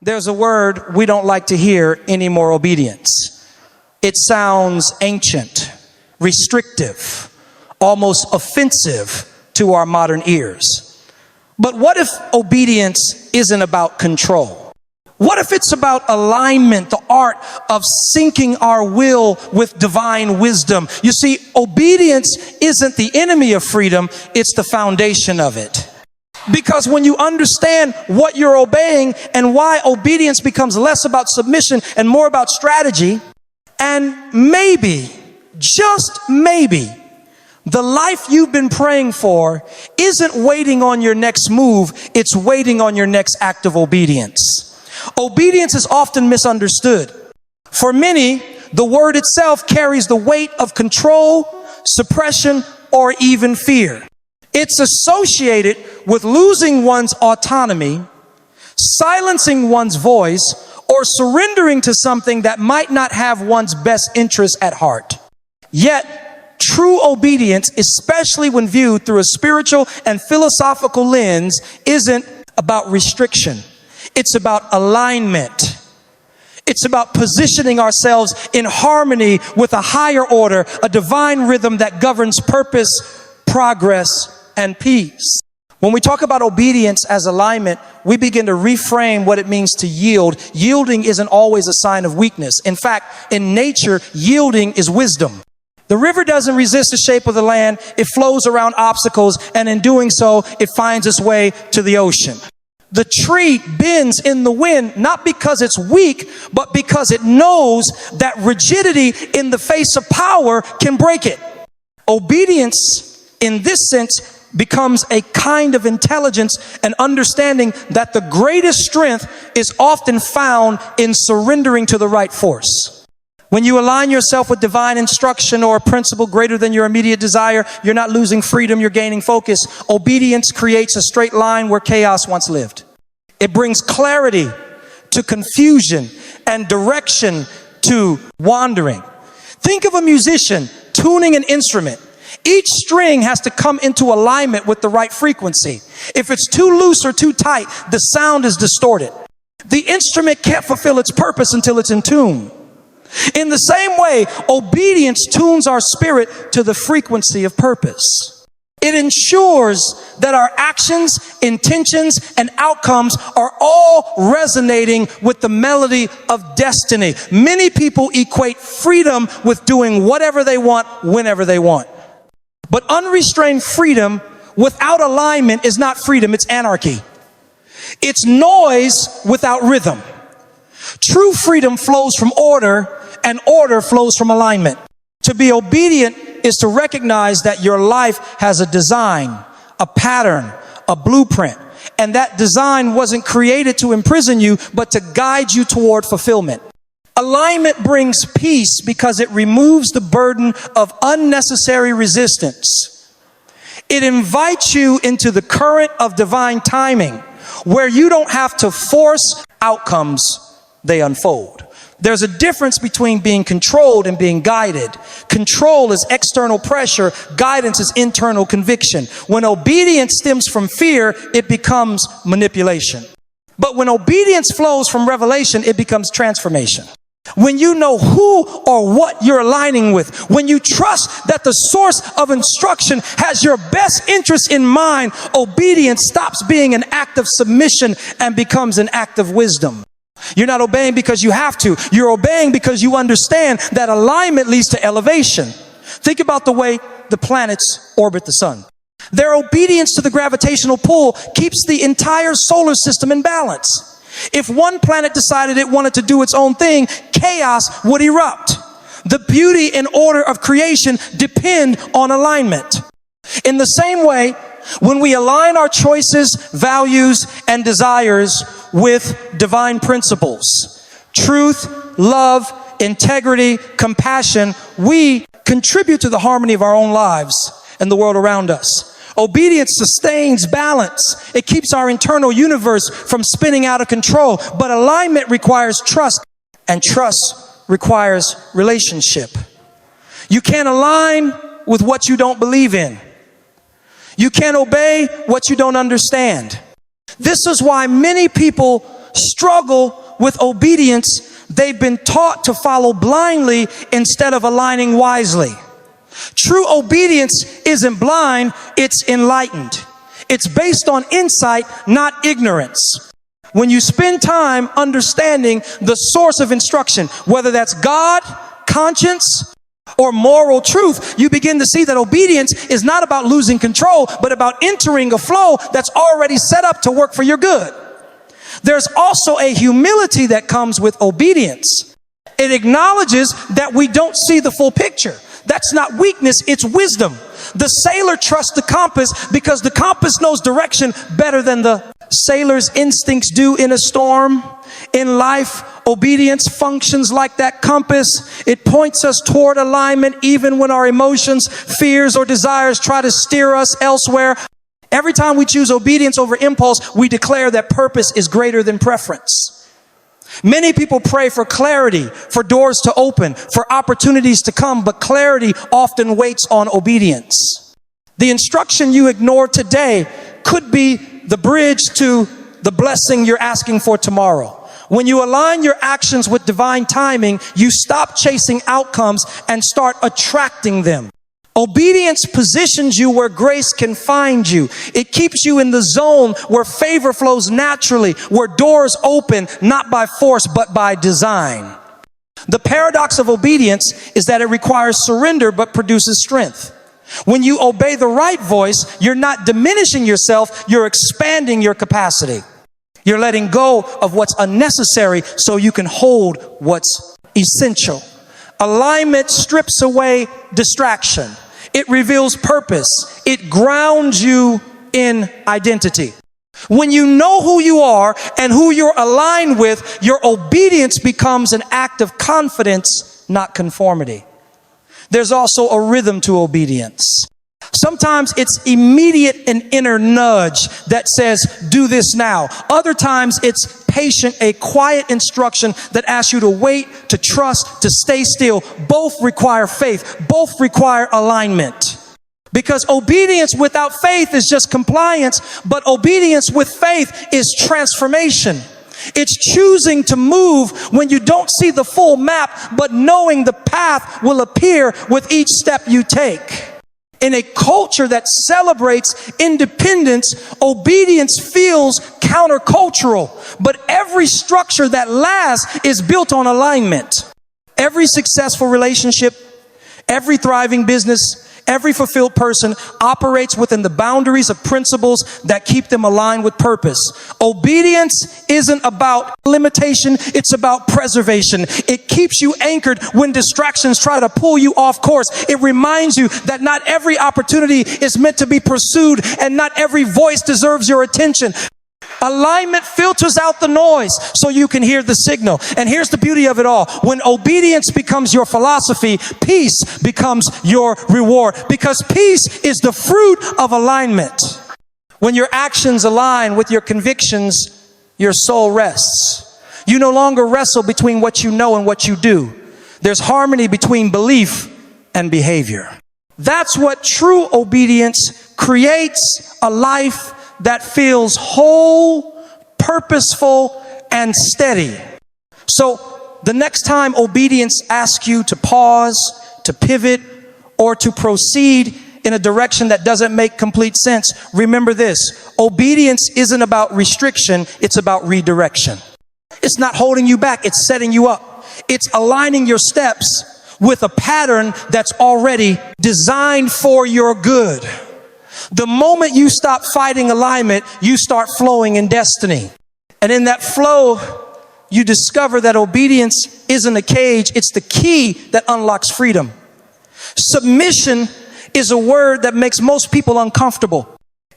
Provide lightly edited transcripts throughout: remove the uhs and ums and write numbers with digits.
There's a word we don't like to hear anymore: obedience. It sounds ancient, restrictive, almost offensive to our modern ears. But what if obedience isn't about control? What if it's about alignment, the art of syncing our will with divine wisdom? You see, obedience isn't the enemy of freedom, it's the foundation of it. Because when you understand what you're obeying and why obedience becomes less about submission and more about strategy, and maybe, just maybe, the life you've been praying for isn't waiting on your next move, it's waiting on your next act of obedience. Obedience is often misunderstood. For many, the word itself carries the weight of control, suppression, or even fear. It's associated with losing one's autonomy, silencing one's voice, or surrendering to something that might not have one's best interests at heart. Yet, true obedience, especially when viewed through a spiritual and philosophical lens, isn't about restriction. It's about alignment. It's about positioning ourselves in harmony with a higher order, a divine rhythm that governs purpose, progress, and peace. When we talk about obedience as alignment, we begin to reframe what it means to yield. Yielding isn't always a sign of weakness. In fact, in nature, yielding is wisdom. The river doesn't resist the shape of the land. It flows around obstacles, and in doing so, it finds its way to the ocean. The tree bends in the wind, not because it's weak, but because it knows that rigidity in the face of power can break it. Obedience, in this sense, becomes a kind of intelligence and understanding that the greatest strength is often found in surrendering to the right force. When you align yourself with divine instruction or a principle greater than your immediate desire, you're not losing freedom, you're gaining focus. Obedience creates a straight line where chaos once lived. It brings clarity to confusion and direction to wandering. Think of a musician tuning an instrument. Each string has to come into alignment with the right frequency. If it's too loose or too tight, the sound is distorted. The instrument can't fulfill its purpose until it's in tune. In the same way, obedience tunes our spirit to the frequency of purpose. It ensures that our actions, intentions, and outcomes are all resonating with the melody of destiny. Many people equate freedom with doing whatever they want, whenever they want. But unrestrained freedom without alignment is not freedom, it's anarchy. It's noise without rhythm. True freedom flows from order, and order flows from alignment. To be obedient is to recognize that your life has a design, a pattern, a blueprint. And that design wasn't created to imprison you, but to guide you toward fulfillment. Alignment brings peace because it removes the burden of unnecessary resistance. It invites you into the current of divine timing, where you don't have to force outcomes, they unfold. There's a difference between being controlled and being guided. Control is external pressure, guidance is internal conviction. When obedience stems from fear, it becomes manipulation. But when obedience flows from revelation, it becomes transformation. When you know who or what you're aligning with, when you trust that the source of instruction has your best interest in mind, obedience stops being an act of submission and becomes an act of wisdom. You're not obeying because you have to. You're obeying because you understand that alignment leads to elevation. Think about the way the planets orbit the sun. Their obedience to the gravitational pull keeps the entire solar system in balance. If one planet decided it wanted to do its own thing, chaos would erupt. The beauty and order of creation depend on alignment. In the same way, when we align our choices, values, and desires with divine principles, truth, love, integrity, compassion, we contribute to the harmony of our own lives and the world around us. Obedience sustains balance. It keeps our internal universe from spinning out of control. But alignment requires trust, and trust requires relationship. You can't align with what you don't believe in. You can't obey what you don't understand. This is why many people struggle with obedience. They've been taught to follow blindly instead of aligning wisely. True obedience isn't blind, it's enlightened. It's based on insight, not ignorance. When you spend time understanding the source of instruction, whether that's God, conscience, or moral truth, you begin to see that obedience is not about losing control, but about entering a flow that's already set up to work for your good. There's also a humility that comes with obedience. It acknowledges that we don't see the full picture. That's not weakness, it's wisdom. The sailor trusts the compass because the compass knows direction better than the sailor's instincts do in a storm. In life, obedience functions like that compass. It points us toward alignment even when our emotions, fears, or desires try to steer us elsewhere. Every time we choose obedience over impulse, we declare that purpose is greater than preference. Many people pray for clarity, for doors to open, for opportunities to come, but clarity often waits on obedience. The instruction you ignore today could be the bridge to the blessing you're asking for tomorrow. When you align your actions with divine timing, you stop chasing outcomes and start attracting them. Obedience positions you where grace can find you. It keeps you in the zone where favor flows naturally, where doors open not by force but by design. The paradox of obedience is that it requires surrender but produces strength. When you obey the right voice, you're not diminishing yourself, you're expanding your capacity. You're letting go of what's unnecessary so you can hold what's essential. Alignment strips away distraction. It reveals purpose. It grounds you in identity. When you know who you are and who you're aligned with, your obedience becomes an act of confidence, not conformity. There's also a rhythm to obedience. Sometimes it's immediate and inner nudge that says, do this now. Other times it's patient, a quiet instruction that asks you to wait, to trust, to stay still. Both require faith. Both require alignment. Because obedience without faith is just compliance, but obedience with faith is transformation. It's choosing to move when you don't see the full map, but knowing the path will appear with each step you take. In a culture that celebrates independence, obedience feels countercultural. But every structure that lasts is built on alignment. Every successful relationship, every thriving business, every fulfilled person operates within the boundaries of principles that keep them aligned with purpose. Obedience isn't about limitation, it's about preservation. It keeps you anchored when distractions try to pull you off course. It reminds you that not every opportunity is meant to be pursued and not every voice deserves your attention. Alignment filters out the noise so you can hear the signal. And here's the beauty of it all. When obedience becomes your philosophy, peace becomes your reward. Because peace is the fruit of alignment. When your actions align with your convictions, your soul rests. You no longer wrestle between what you know and what you do. There's harmony between belief and behavior. That's what true obedience creates, a life that feels whole, purposeful, and steady. So the next time obedience asks you to pause, to pivot, or to proceed in a direction that doesn't make complete sense, remember this: obedience isn't about restriction, it's about redirection. It's not holding you back, it's setting you up. It's aligning your steps with a pattern that's already designed for your good. The moment you stop fighting alignment, you start flowing in destiny. And in that flow, you discover that obedience isn't a cage, it's the key that unlocks freedom. Submission is a word that makes most people uncomfortable.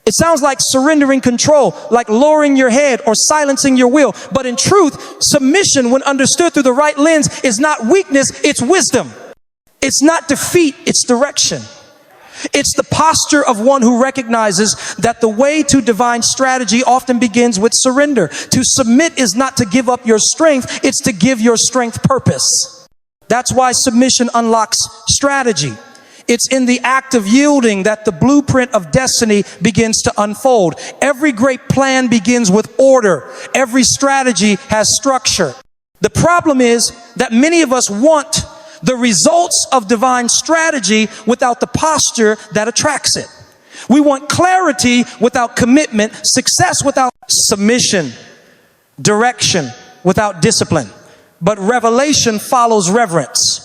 It sounds like surrendering control, like lowering your head or silencing your will. But in truth, submission, when understood through the right lens, is not weakness, it's wisdom. It's not defeat, it's direction. It's the posture of one who recognizes that the way to divine strategy often begins with surrender. To submit is not to give up your strength, it's to give your strength purpose. That's why submission unlocks strategy. It's in the act of yielding that the blueprint of destiny begins to unfold. Every great plan begins with order. Every strategy has structure. The problem is that many of us want the results of divine strategy without the posture that attracts it. We want clarity without commitment, success without submission, direction without discipline. But revelation follows reverence.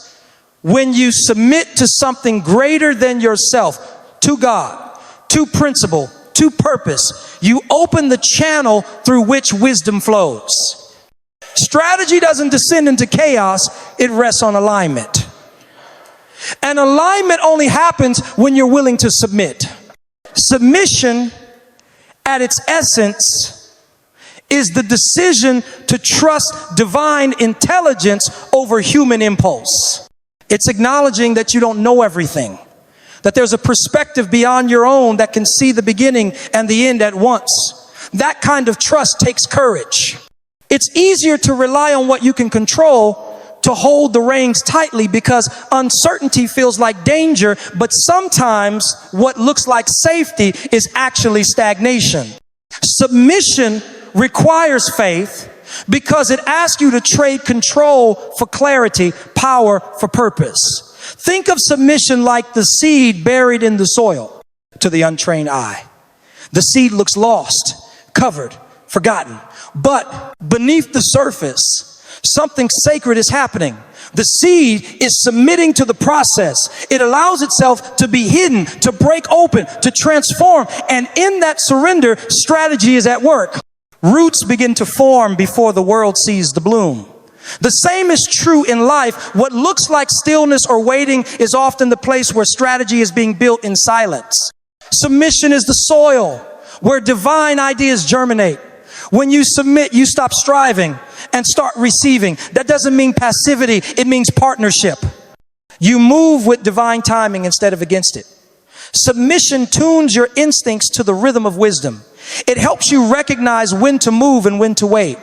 When you submit to something greater than yourself, to God, to principle, to purpose, you open the channel through which wisdom flows. Strategy doesn't descend into chaos, it rests on alignment. And alignment only happens when you're willing to submit. Submission, at its essence, is the decision to trust divine intelligence over human impulse. It's acknowledging that you don't know everything, that there's a perspective beyond your own that can see the beginning and the end at once. That kind of trust takes courage. It's easier to rely on what you can control, to hold the reins tightly, because uncertainty feels like danger, but sometimes what looks like safety is actually stagnation. Submission requires faith because it asks you to trade control for clarity, power for purpose. Think of submission like the seed buried in the soil to the untrained eye. The seed looks lost, covered, forgotten. But beneath the surface, something sacred is happening. The seed is submitting to the process. It allows itself to be hidden, to break open, to transform. And in that surrender, strategy is at work. Roots begin to form before the world sees the bloom. The same is true in life. What looks like stillness or waiting is often the place where strategy is being built in silence. Submission is the soil where divine ideas germinate. When you submit, you stop striving and start receiving. That doesn't mean passivity. It means partnership. You move with divine timing instead of against it. Submission tunes your instincts to the rhythm of wisdom. It helps you recognize when to move and when to wait.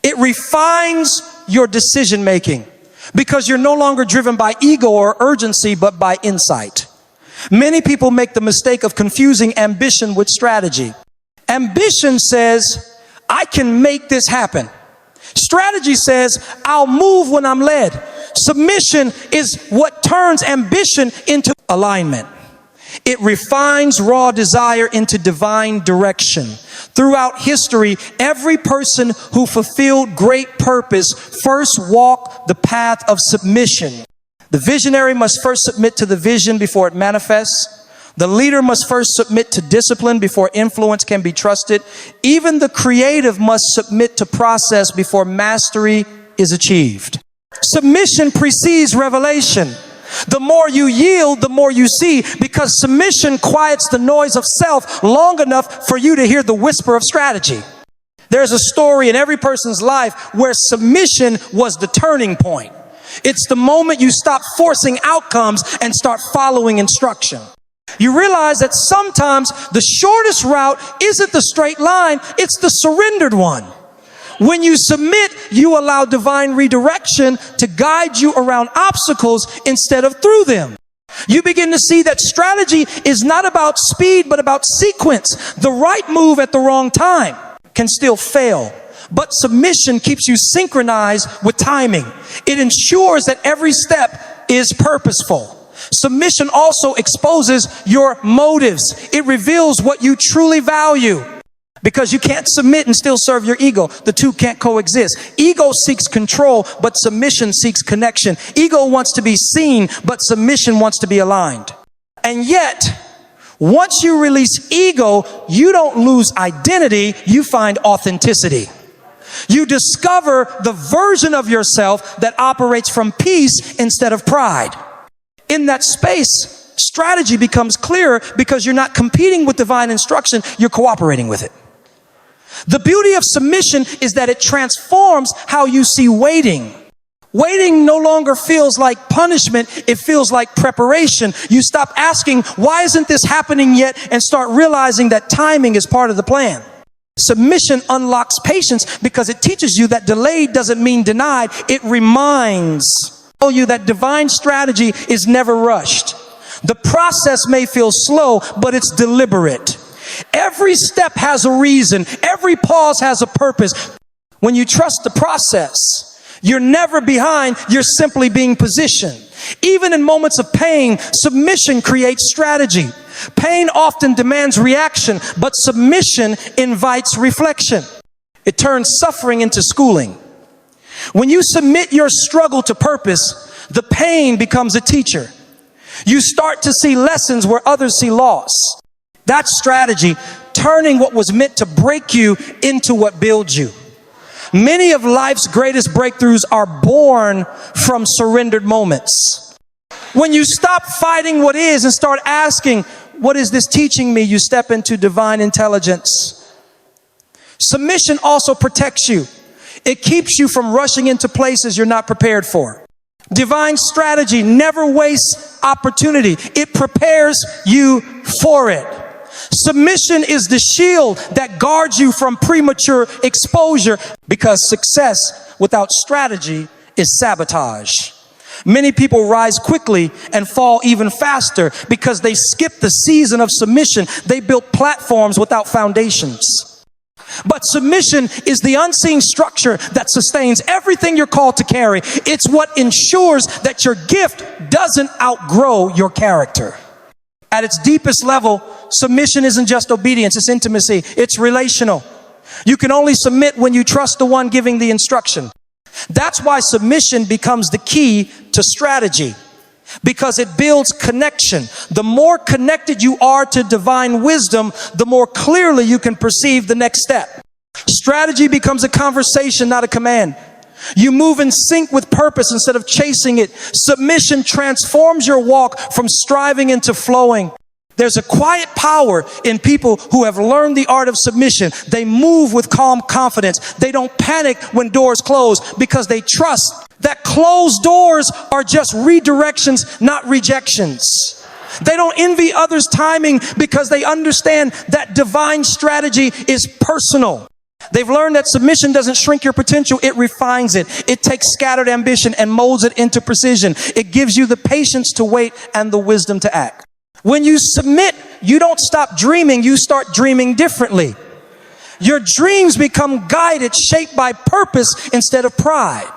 It refines your decision making because you're no longer driven by ego or urgency, but by insight. Many people make the mistake of confusing ambition with strategy. Ambition says, I can make this happen. Strategy says, I'll move when I'm led. Submission is what turns ambition into alignment. It refines raw desire into divine direction. Throughout history, every person who fulfilled great purpose first walked the path of submission. The visionary must first submit to the vision before it manifests. The leader must first submit to discipline before influence can be trusted. Even the creative must submit to process before mastery is achieved. Submission precedes revelation. The more you yield, the more you see, because submission quiets the noise of self long enough for you to hear the whisper of strategy. There's a story in every person's life where submission was the turning point. It's the moment you stop forcing outcomes and start following instruction. You realize that sometimes the shortest route isn't the straight line, it's the surrendered one. When you submit, you allow divine redirection to guide you around obstacles instead of through them. You begin to see that strategy is not about speed, but about sequence. The right move at the wrong time can still fail, but submission keeps you synchronized with timing. It ensures that every step is purposeful. Submission also exposes your motives. It reveals what you truly value. Because you can't submit and still serve your ego. The two can't coexist. Ego seeks control, but submission seeks connection. Ego wants to be seen, but submission wants to be aligned. And yet, once you release ego, you don't lose identity, you find authenticity. You discover the version of yourself that operates from peace instead of pride. In that space, strategy becomes clearer because you're not competing with divine instruction, you're cooperating with it. The beauty of submission is that it transforms how you see waiting. Waiting no longer feels like punishment, it feels like preparation. You stop asking, why isn't this happening yet? And start realizing that timing is part of the plan. Submission unlocks patience because it teaches you that delayed doesn't mean denied. It reminds you that divine strategy is never rushed. The process may feel slow, but it's deliberate. Every step has a reason. Every pause has a purpose. When you trust the process, you're never behind, you're simply being positioned. Even in moments of pain, submission creates strategy. Pain often demands reaction, but submission invites reflection. It turns suffering into schooling. When you submit your struggle to purpose, the pain becomes a teacher. You start to see lessons where others see loss. That's strategy, turning what was meant to break you into what builds you. Many of life's greatest breakthroughs are born from surrendered moments. When you stop fighting what is and start asking, what is this teaching me? You step into divine intelligence. Submission also protects you. It keeps you from rushing into places you're not prepared for. Divine strategy never wastes opportunity. It prepares you for it. Submission is the shield that guards you from premature exposure, because success without strategy is sabotage. Many people rise quickly and fall even faster because they skip the season of submission. They built platforms without foundations. But submission is the unseen structure that sustains everything you're called to carry. It's what ensures that your gift doesn't outgrow your character. At its deepest level, submission isn't just obedience, it's intimacy, it's relational. You can only submit when you trust the one giving the instruction. That's why submission becomes the key to strategy, because it builds connection. The more connected you are to divine wisdom, the more clearly you can perceive the next step. Strategy becomes a conversation, not a command. You move in sync with purpose instead of chasing it. Submission transforms your walk from striving into flowing. There's a quiet power in people who have learned the art of submission. They move with calm confidence. They don't panic when doors close because they trust that closed doors are just redirections, not rejections. They don't envy others' timing because they understand that divine strategy is personal. They've learned that submission doesn't shrink your potential, it refines it. It takes scattered ambition and molds it into precision. It gives you the patience to wait and the wisdom to act. When you submit, you don't stop dreaming, you start dreaming differently. Your dreams become guided, shaped by purpose instead of pride.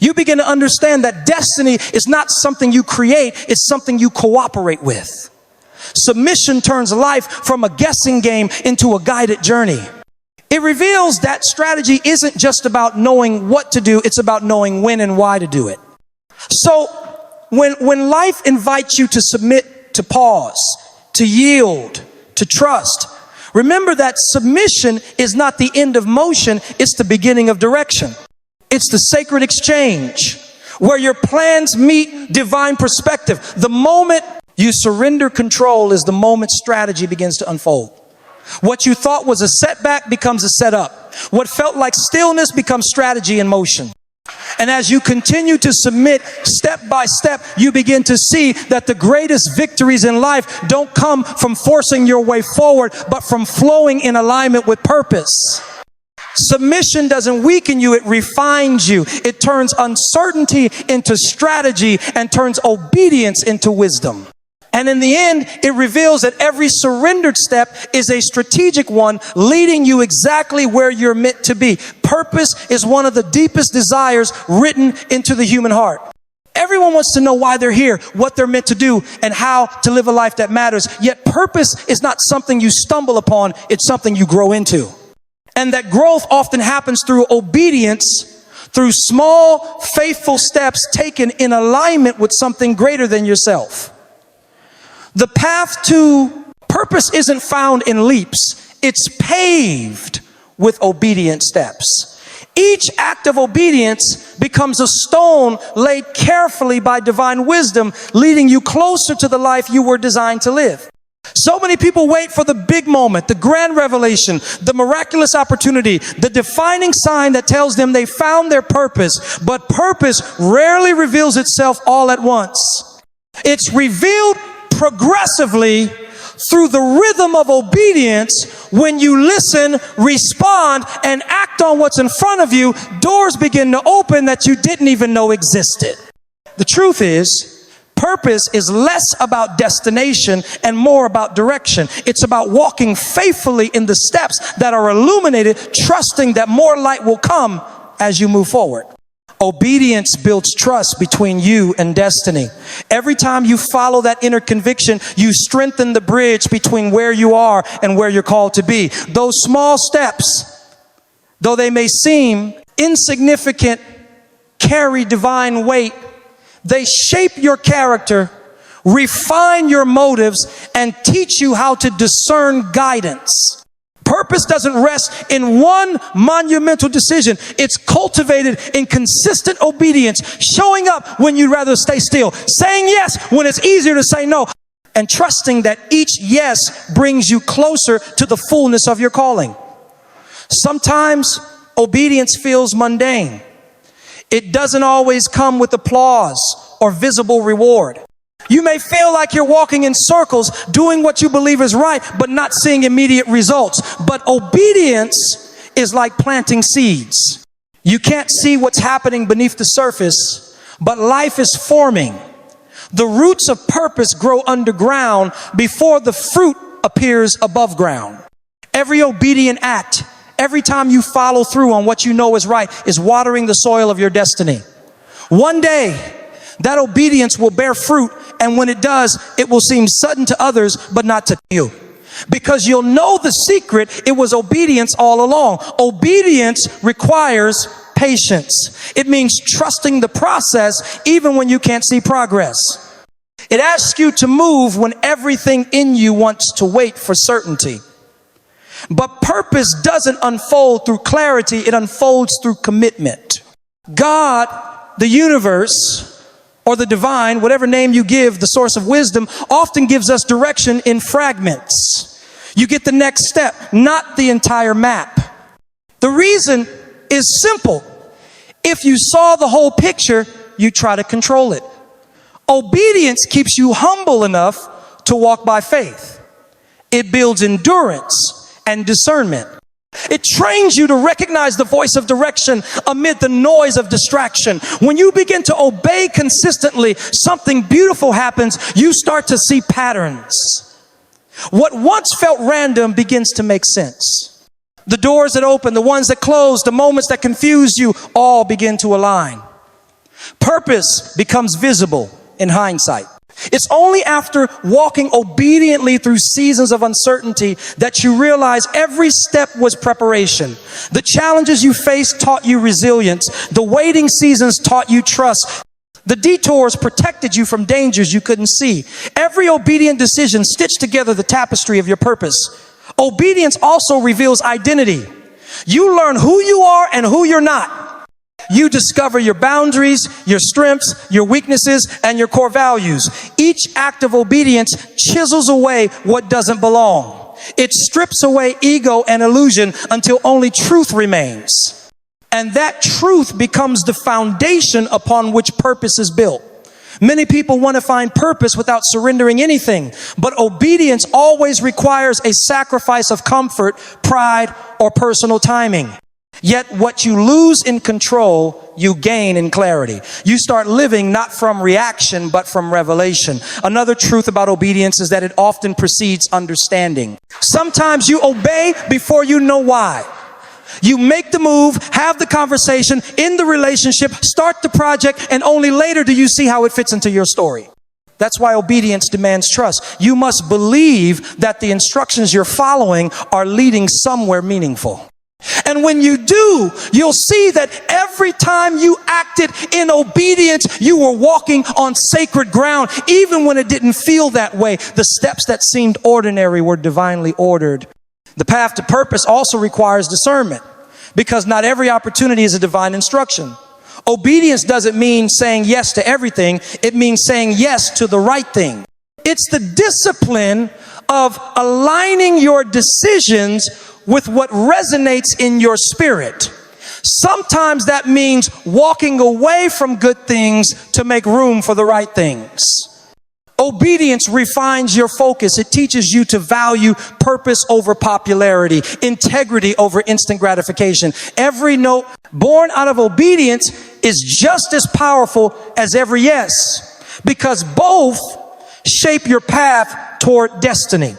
You begin to understand that destiny is not something you create, it's something you cooperate with. Submission turns life from a guessing game into a guided journey. It reveals that strategy isn't just about knowing what to do, it's about knowing when and why to do it. So when life invites you to submit, to pause, to yield, to trust, remember that submission is not the end of motion, it's the beginning of direction. It's the sacred exchange where your plans meet divine perspective. The moment you surrender control is the moment strategy begins to unfold. What you thought was a setback becomes a setup. What felt like stillness becomes strategy in motion. And as you continue to submit step by step, you begin to see that the greatest victories in life don't come from forcing your way forward, but from flowing in alignment with purpose. Submission doesn't weaken you, it refines you. It turns uncertainty into strategy and turns obedience into wisdom. And in the end, it reveals that every surrendered step is a strategic one, leading you exactly where you're meant to be. Purpose is one of the deepest desires written into the human heart. Everyone wants to know why they're here, what they're meant to do, and how to live a life that matters. Yet purpose is not something you stumble upon, it's something you grow into. And that growth often happens through obedience, through small, faithful steps taken in alignment with something greater than yourself. The path to purpose isn't found in leaps. It's paved with obedient steps. Each act of obedience becomes a stone laid carefully by divine wisdom, leading you closer to the life you were designed to live. So many people wait for the big moment, the grand revelation, the miraculous opportunity, the defining sign that tells them they found their purpose. But purpose rarely reveals itself all at once. It's revealed progressively through the rhythm of obedience. When you listen, respond, and act on what's in front of you, doors begin to open that you didn't even know existed. The truth is, Purpose is less about destination and more about direction. It's about walking faithfully in the steps that are illuminated, trusting that more light will come as you move forward. Obedience builds trust between you and destiny. Every time you follow that inner conviction, you strengthen the bridge between where you are and where you're called to be. Those small steps, though they may seem insignificant, carry divine weight. They shape your character, refine your motives, and teach you how to discern guidance. Purpose doesn't rest in one monumental decision. It's cultivated in consistent obedience, showing up when you'd rather stay still, saying yes when it's easier to say no, and trusting that each yes brings you closer to the fullness of your calling. Sometimes obedience feels mundane. It doesn't always come with applause or visible reward. You may feel like you're walking in circles, doing what you believe is right, but not seeing immediate results. But obedience is like planting seeds. You can't see what's happening beneath the surface, but life is forming. The roots of purpose grow underground before the fruit appears above ground. Every obedient act, every time you follow through on what you know is right, is watering the soil of your destiny. One day, that obedience will bear fruit, and when it does, it will seem sudden to others, but not to you. Because you'll know the secret, it was obedience all along. Obedience requires patience. It means trusting the process even when you can't see progress. It asks you to move when everything in you wants to wait for certainty. But purpose doesn't unfold through clarity, it unfolds through commitment. God, the universe, or the divine, whatever name you give, the source of wisdom, often gives us direction in fragments. You get the next step, not the entire map. The reason is simple. If you saw the whole picture, you try to control it. Obedience keeps you humble enough to walk by faith. It builds endurance and discernment. It trains you to recognize the voice of direction amid the noise of distraction. When you begin to obey consistently, something beautiful happens. You start to see patterns. What once felt random begins to make sense. The doors that open, the ones that close, the moments that confuse you, all begin to align. Purpose becomes visible in hindsight. It's only after walking obediently through seasons of uncertainty that you realize every step was preparation. The challenges you faced taught you resilience. The waiting seasons taught you trust. The detours protected you from dangers you couldn't see. Every obedient decision stitched together the tapestry of your purpose. Obedience also reveals identity. You learn who you are and who you're not. You discover your boundaries, your strengths, your weaknesses, and your core values. Each act of obedience chisels away what doesn't belong. It strips away ego and illusion until only truth remains. And that truth becomes the foundation upon which purpose is built. Many people want to find purpose without surrendering anything, but obedience always requires a sacrifice of comfort, pride, or personal timing. Yet what you lose in control, you gain in clarity. You start living not from reaction, but from revelation. Another truth about obedience is that it often precedes understanding. Sometimes you obey before you know why. You make the move, have the conversation, end the relationship, start the project, and only later do you see how it fits into your story. That's why obedience demands trust. You must believe that the instructions you're following are leading somewhere meaningful. And when you do, you'll see that every time you acted in obedience, you were walking on sacred ground, even when it didn't feel that way. The steps that seemed ordinary were divinely ordered. The path to purpose also requires discernment, because not every opportunity is a divine instruction. Obedience doesn't mean saying yes to everything. It means saying yes to the right thing. It's the discipline of aligning your decisions with what resonates in your spirit. Sometimes that means walking away from good things to make room for the right things. Obedience refines your focus. It teaches you to value purpose over popularity, integrity over instant gratification. Every note born out of obedience is just as powerful as every yes. because both shape your path toward destiny.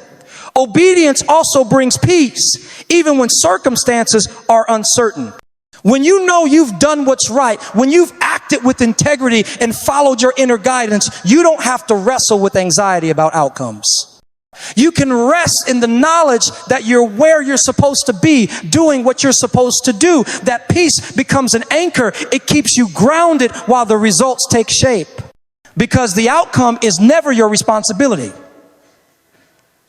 Obedience also brings peace, even when circumstances are uncertain. When you know you've done what's right, when you've acted with integrity and followed your inner guidance, you don't have to wrestle with anxiety about outcomes. You can rest in the knowledge that you're where you're supposed to be, doing what you're supposed to do. That peace becomes an anchor. It keeps you grounded while the results take shape, because the outcome is never your responsibility.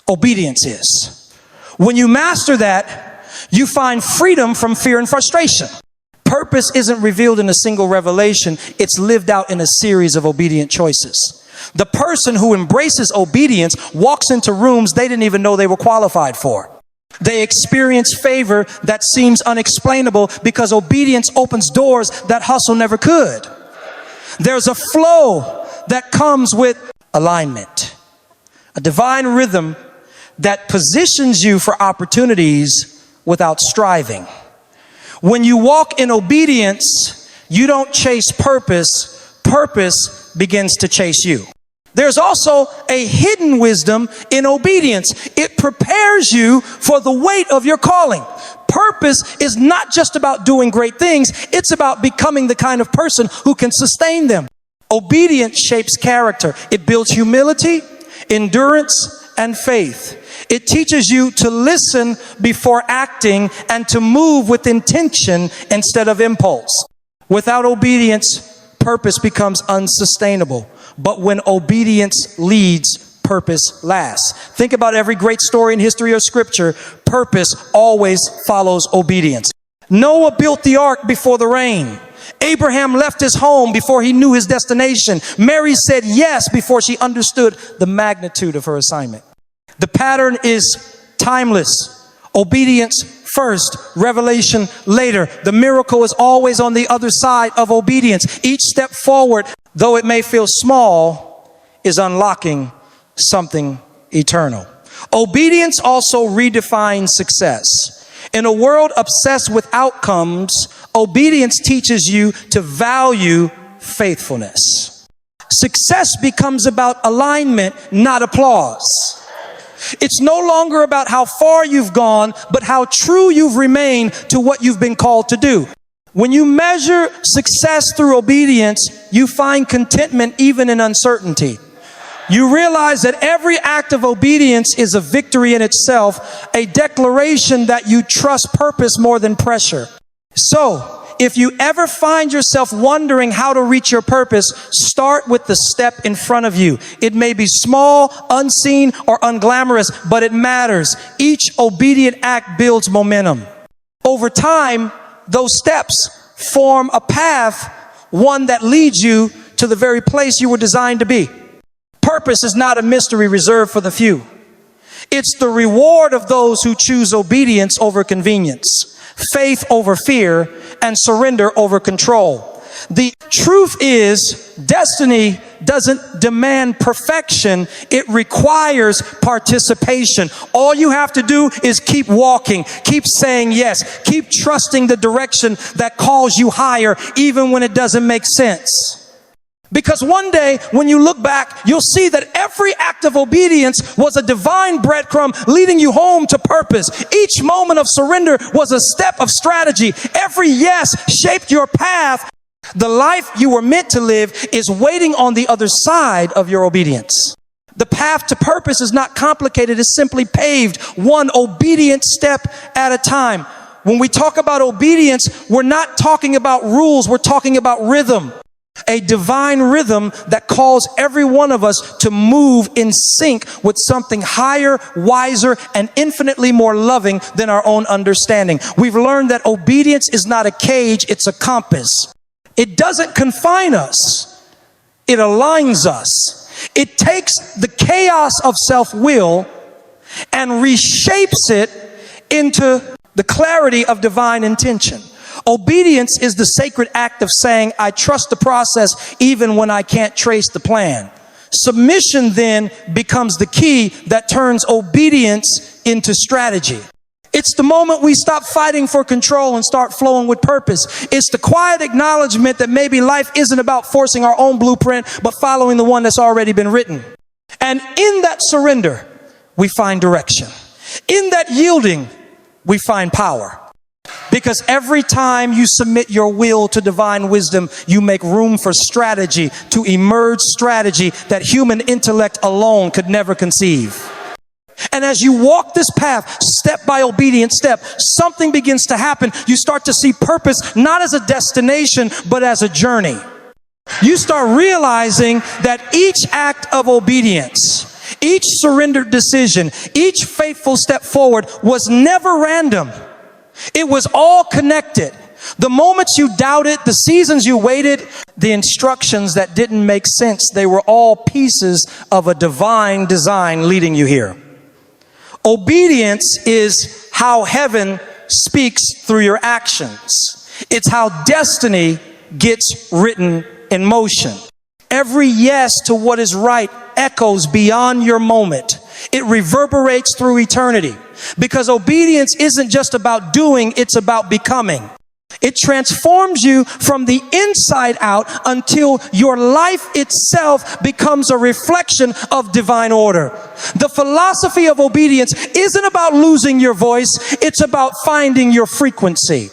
Obedience is. When you master that, you find freedom from fear and frustration. Purpose isn't revealed in a single revelation. It's lived out in a series of obedient choices. The person who embraces obedience walks into rooms they didn't even know they were qualified for. They experience favor that seems unexplainable because obedience opens doors that hustle never could. There's a flow that comes with alignment, a divine rhythm that positions you for opportunities without striving. When you walk in obedience, you don't chase purpose. Purpose begins to chase you. There's also a hidden wisdom in obedience. It prepares you for the weight of your calling. Purpose is not just about doing great things. It's about becoming the kind of person who can sustain them. Obedience shapes character. It builds humility, endurance, and faith. It teaches you to listen before acting and to move with intention instead of impulse. Without obedience, purpose becomes unsustainable. But when obedience leads, purpose lasts. Think about every great story in history or scripture. Purpose always follows obedience. Noah built the ark before the rain. Abraham left his home before he knew his destination. Mary said yes before she understood the magnitude of her assignment. The pattern is timeless. Obedience first, revelation later. The miracle is always on the other side of obedience. Each step forward, though it may feel small, is unlocking something eternal. Obedience also redefines success. In a world obsessed with outcomes, obedience teaches you to value faithfulness. Success becomes about alignment, not applause. It's no longer about how far you've gone, but how true you've remained to what you've been called to do. When you measure success through obedience, you find contentment even in uncertainty. You realize that every act of obedience is a victory in itself, a declaration that you trust purpose more than pressure. So, if you ever find yourself wondering how to reach your purpose, start with the step in front of you. It may be small, unseen, or unglamorous, but it matters. Each obedient act builds momentum. Over time, those steps form a path, one that leads you to the very place you were designed to be. Purpose is not a mystery reserved for the few. It's the reward of those who choose obedience over convenience, faith over fear, and surrender over control. The truth is, destiny doesn't demand perfection. It requires participation. All you have to do is keep walking, keep saying yes, keep trusting the direction that calls you higher, even when it doesn't make sense. Because one day, when you look back, you'll see that every act of obedience was a divine breadcrumb leading you home to purpose. Each moment of surrender was a step of strategy. Every yes shaped your path. The life you were meant to live is waiting on the other side of your obedience. The path to purpose is not complicated. It's simply paved, one obedient step at a time. When we talk about obedience, we're not talking about rules. We're talking about rhythm. A divine rhythm that calls every one of us to move in sync with something higher, wiser, and infinitely more loving than our own understanding. We've learned that obedience is not a cage, it's a compass. It doesn't confine us, it aligns us. It takes the chaos of self-will and reshapes it into the clarity of divine intention. Obedience is the sacred act of saying, I trust the process even when I can't trace the plan. Submission then becomes the key that turns obedience into strategy. It's It's the moment we stop fighting for control and start flowing with purpose. It's the quiet acknowledgement that maybe life isn't about forcing our own blueprint, but following the one that's already been written. And in that surrender, we find direction. In that yielding, we find power. Because every time you submit your will to divine wisdom, you make room for strategy to emerge, strategy that human intellect alone could never conceive. And as you walk this path, step by obedient step, something begins to happen. You start to see purpose not as a destination, but as a journey. You start realizing that each act of obedience, each surrendered decision, each faithful step forward was never random. It was all connected. The moments you doubted, the seasons you waited, the instructions that didn't make sense, they were all pieces of a divine design leading you here. Obedience is how heaven speaks through your actions. It's how destiny gets written in motion. Every yes to what is right echoes beyond your moment. It reverberates through eternity. Because obedience isn't just about doing, it's about becoming. It transforms you from the inside out until your life itself becomes a reflection of divine order. The philosophy of obedience isn't about losing your voice. It's about finding your frequency.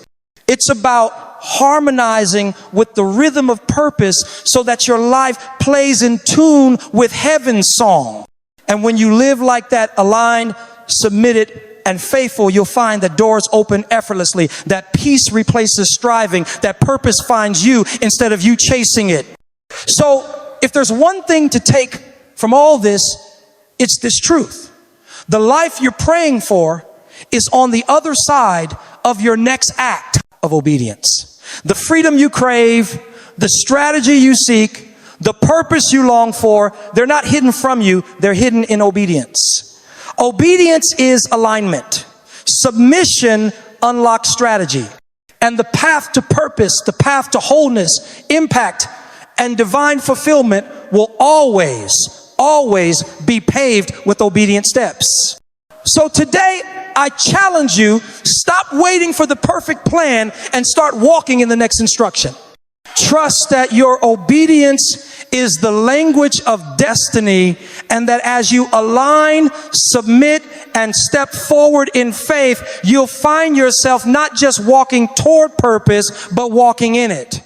It's about harmonizing with the rhythm of purpose so that your life plays in tune with heaven's song. And when you live like that, aligned, submitted, and faithful, you'll find that doors open effortlessly, that peace replaces striving, that purpose finds you instead of you chasing it. So if there's one thing to take from all this, it's this truth. The life you're praying for is on the other side of your next act of obedience. The freedom you crave, the strategy you seek, the purpose you long for, they're not hidden from you, they're hidden in obedience. Obedience is alignment. Submission unlocks strategy. And the path to purpose, the path to wholeness, impact, and divine fulfillment will always be paved with obedient steps. So today, I challenge you, stop waiting for the perfect plan and start walking in the next instruction. Trust that your obedience is the language of destiny, and that as you align, submit, and step forward in faith, you'll find yourself not just walking toward purpose, but walking in it.